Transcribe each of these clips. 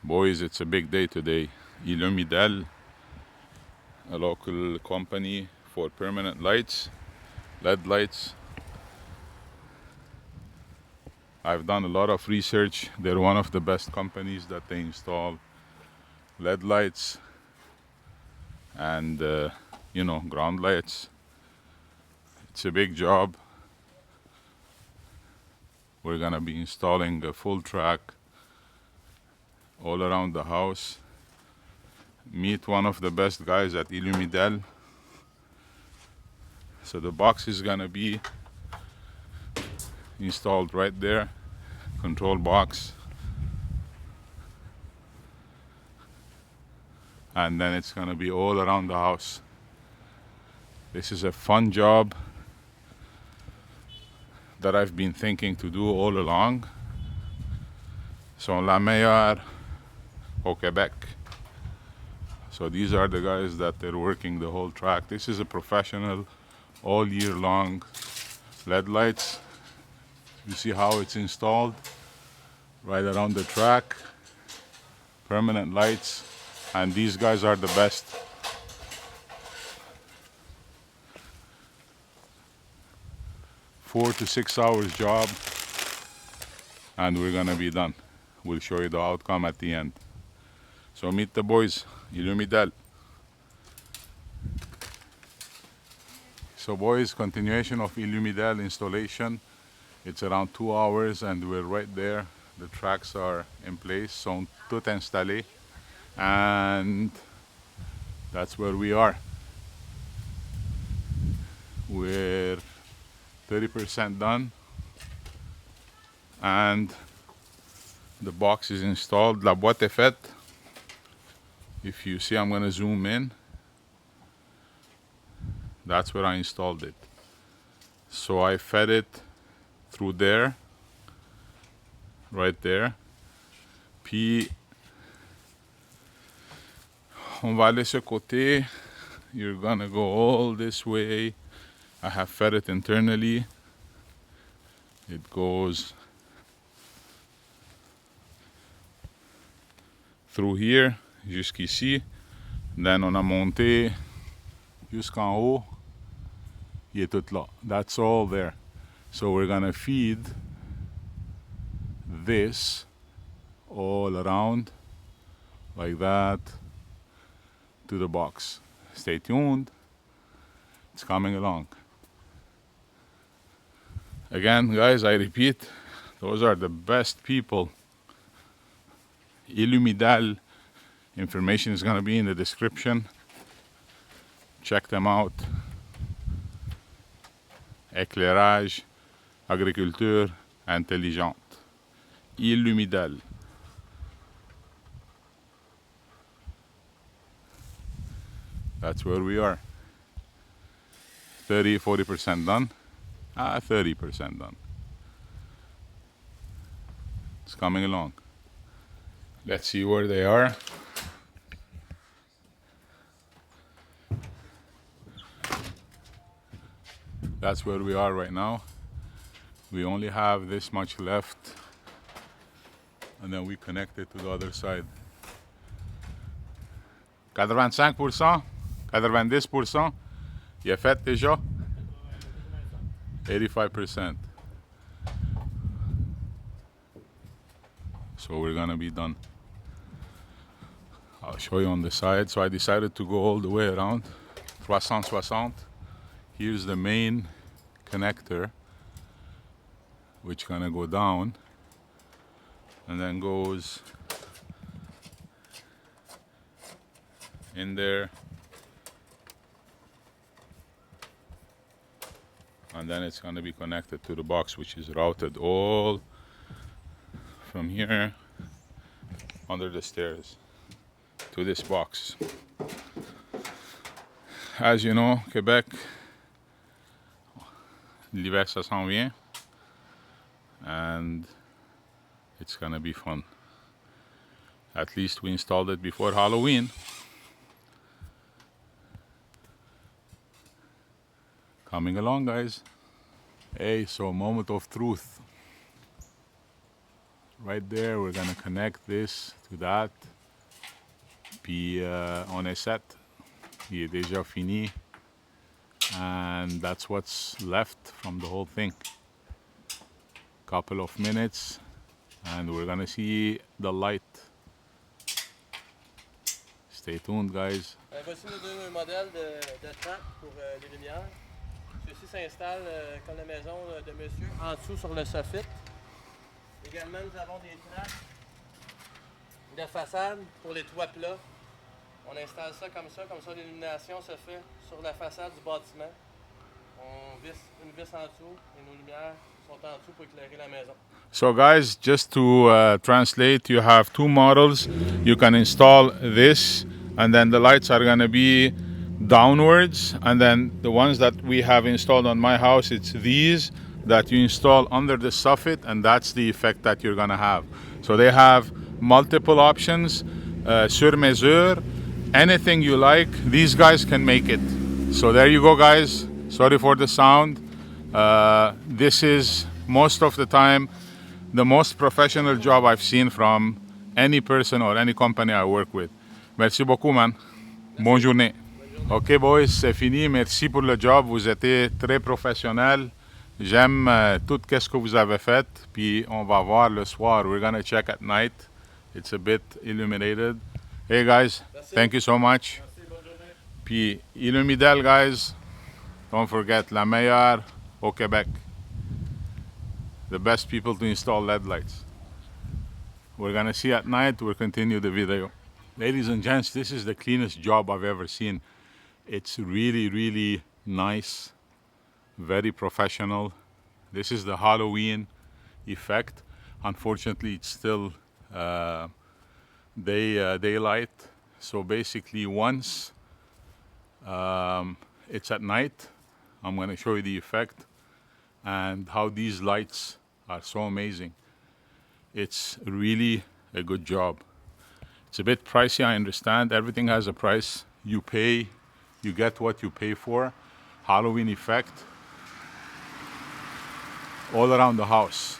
Boys, it's a big day today. Illumidel, a local company for permanent lights, LED lights. I've done a lot of research. They're one of the best companies that they install LED lights and ground lights. It's a big job. We're gonna be installing a full track all around the house. Meet one of the best guys at Illumidel. So the box is gonna be installed right there, control box, and then it's gonna be all around the house. This is a fun job that I've been thinking to do all along. Sont la meilleure au Quebec. So these are the guys that they're working the whole track. This is a professional all year long LED lights. You see how it's installed right around the track. Permanent lights, and these guys are the best. Four to 6 hours job, and we're gonna be done. We'll show you the outcome at the end. So meet the boys, Illumidel. So boys, continuation of Illumidel installation. It's around 2 hours and we're right there. The tracks are in place, sont tout installés, and that's where we are. We're 30% done and the box is installed. La boîte est faite. If you see, I'm going to zoom in. That's where I installed it. So I fed it through there, right there. Puis on va aller ce côté. You're gonna go all this way. I have fed it internally. It goes through here jusqu'ici. Then on a monté jusqu'en haut. Il est tout là. That's all there. So we're gonna feed this all around like that to the box. Stay tuned. It's coming along. Again, guys, I repeat, those are the best people. Illumidel, information is gonna be in the description. Check them out. Éclairage, agriculture intelligente. Illumidel. That's where we are. 40% done. 30% done. It's coming along. Let's see where they are. That's where we are right now. We only have this much left, and then we connect it to the other side. 85%, 90%, il est fait déjà. 85%. So we're gonna be done. I'll show you on the side. So I decided to go all the way around. 360. Here's the main connector, which gonna go down and then goes in there, and then it's gonna be connected to the box, which is routed all from here under the stairs to this box. As you know, Quebec, l'hiver ça s'en vient, and it's gonna be fun. At least we installed it before Halloween. Coming along, guys. Hey, so moment of truth. right there. We're gonna connect this to that. Puis on est set. Il est déjà fini. And that's what's left from the whole thing. Couple of minutes and we're gonna see the light. Stay tuned, guys. Voici nos deux modèles de trappe pour les lumières. Ceux-ci s'installent comme la maison de monsieur en dessous sur le soffit. Également, nous avons des trappes de façade pour les toits plats. On installe ça, comme ça l'illumination se fait sur la façade du bâtiment. On visse une vis en dessous et nos lumières sont en dessous pour éclairer la maison. So guys, just to translate, you have two models. You can install this and then the lights are gonna be downwards, and then the ones that we have installed on my house, it's these that you install under the soffit, and that's the effect that you're gonna have. So they have multiple options, sur mesure, anything you like, these guys can make it. So there you go, guys. Sorry for the sound. This is most of the time the most professional job I've seen from any person or any company I work with. Merci beaucoup, man. Bonne journée. OK, boys, c'est fini. Merci pour le job. Vous étiez très professionnels. J'aime tout ce que vous avez fait. Puis on va voir le soir. We're gonna check at night. It's a bit illuminated. Hey, guys. Merci. Thank you so much. Merci, bonne journée. Puis Illumidel, guys. Don't forget, la meilleure au Québec. The best people to install LED lights. We're gonna see at night. We'll continue the video. Ladies and gents, this is the cleanest job I've ever seen. It's really, really nice, very professional. This is the Halloween effect. Unfortunately, it's still daylight. So basically, once it's at night, I'm gonna show you the effect and how these lights are so amazing. It's really a good job. It's a bit pricey, I understand. Everything has a price. You pay, you get what you pay for. Halloween effect all around the house.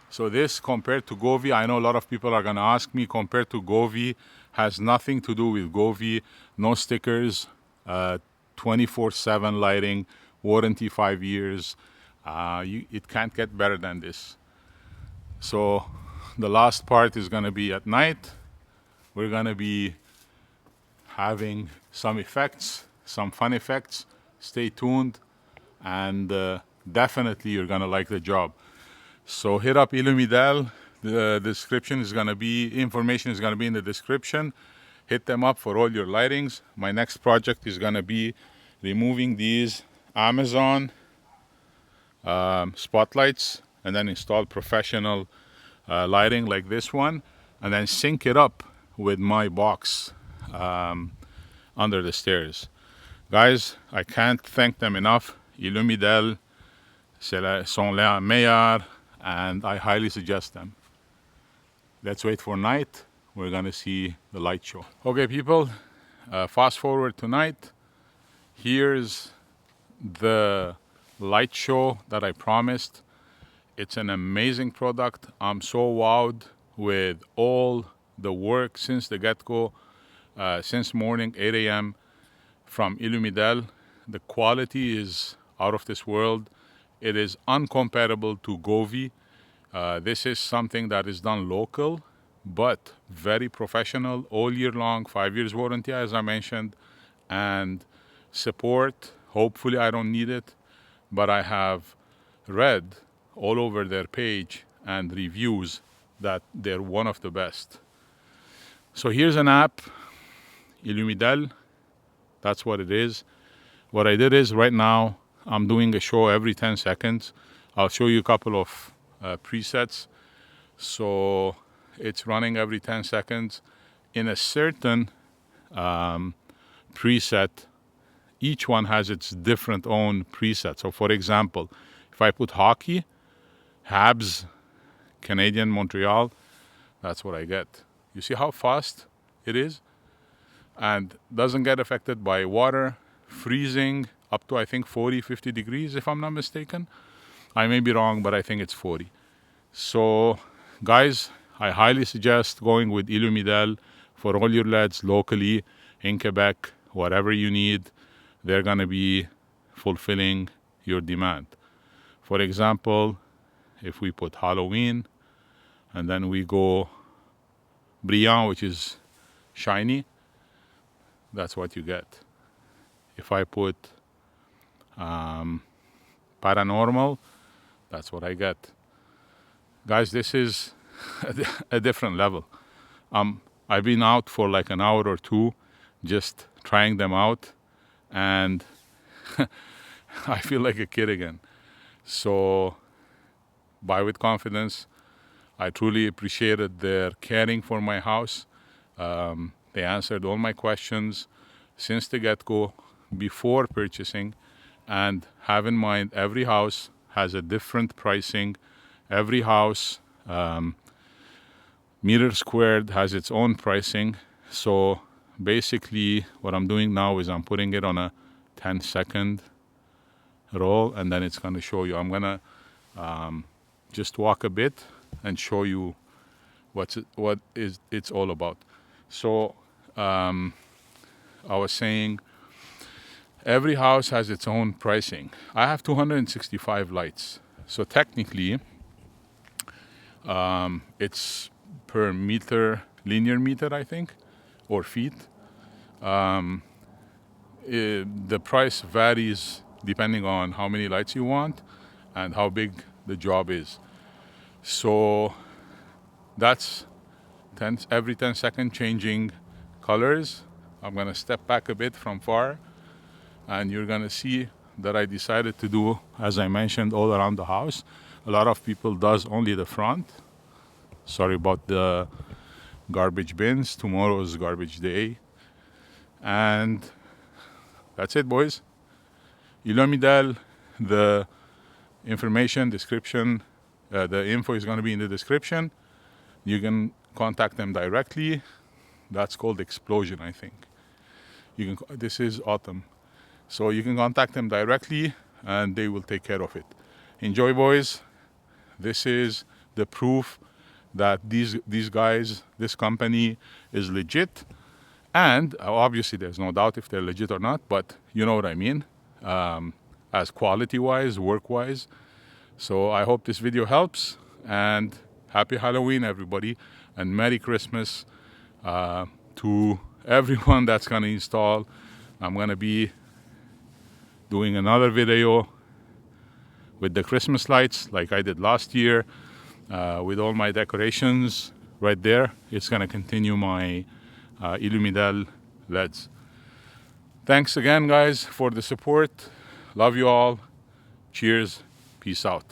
So this compared to Govee, I know a lot of people are gonna ask me, compared to Govee, has nothing to do with Govee. No stickers, 24/7 lighting, warranty 5 years. It can't get better than this. So the last part is gonna be at night. We're gonna be having some effects, some fun effects. Stay tuned, and definitely you're gonna like the job. So hit up Illumidel. The description is gonna be, information is gonna be in the description. Hit them up for all your lightings. My next project is gonna be removing these Amazon spotlights and then install professional lighting like this one, and then sync it up with my box under the stairs. Guys, I can't thank them enough. Illumidel sont les meilleurs, and I highly suggest them. Let's wait for night. We're gonna see the light show. Okay, people, fast forward to night. Here's the light show that I promised. It's an amazing product. I'm so wowed with all the work since the get-go, since morning 8 a.m. from Illumidel. The quality is out of this world. It is uncomparable to Govee. This is something that is done local, but very professional, all year long, 5 years warranty, as I mentioned, and support. Hopefully I don't need it, but I have read all over their page and reviews that they're one of the best. So here's an app, Illumidel. That's what it is. What I did is right now I'm doing a show every 10 seconds. I'll show you a couple of presets. So it's running every 10 seconds in a certain preset. Each one has its different own preset. So for example, if I put hockey, Habs, Canadian, Montreal, that's what I get. You see how fast it is? And doesn't get affected by water, freezing up to I think 40, 50 degrees if I'm not mistaken. I may be wrong, but I think it's 40. So guys, I highly suggest going with Illumidel for all your LEDs locally in Quebec. Whatever you need, they're gonna be fulfilling your demand. For example, if we put Halloween and then we go brillant, which is shiny, that's what you get. If I put paranormal, that's what I get. Guys, this is a different level. I've been out for like an hour or two just trying them out, and I feel like a kid again. So buy with confidence. I truly appreciated their caring for my house. They answered all my questions since the get-go before purchasing. And have in mind, every house has a different pricing. Every house, meter squared, has its own pricing. So basically what I'm doing now is I'm putting it on a 10-second roll, and then it's going to show you. I'm going to just walk a bit and show you what it's all about. So I was saying, every house has its own pricing. I have 265 lights. So technically, it's per meter, linear meter, I think, or feet. The price varies depending on how many lights you want and how big the job is. So that's every 10 seconds changing colors. I'm gonna step back a bit from far, and you're gonna see that I decided to do, as I mentioned, all around the house. A lot of people does only the front. Sorry about the garbage bins. Tomorrow's garbage day. And that's it, boys. Illumidel, the information, description, the info is gonna be in the description. You can contact them directly. That's called Explosion, I think. This is Autumn. So you can contact them directly and they will take care of it. Enjoy, boys. This is the proof that these guys, this company is legit. And obviously there's no doubt if they're legit or not, but you know what I mean, as quality-wise, work-wise. So I hope this video helps, and happy Halloween, everybody, and Merry Christmas to everyone that's gonna install. I'm gonna be doing another video with the Christmas lights like I did last year, with all my decorations right there. It's gonna continue my Illumidel LEDs. Thanks again, guys, for the support. Love you all. Cheers. Peace out.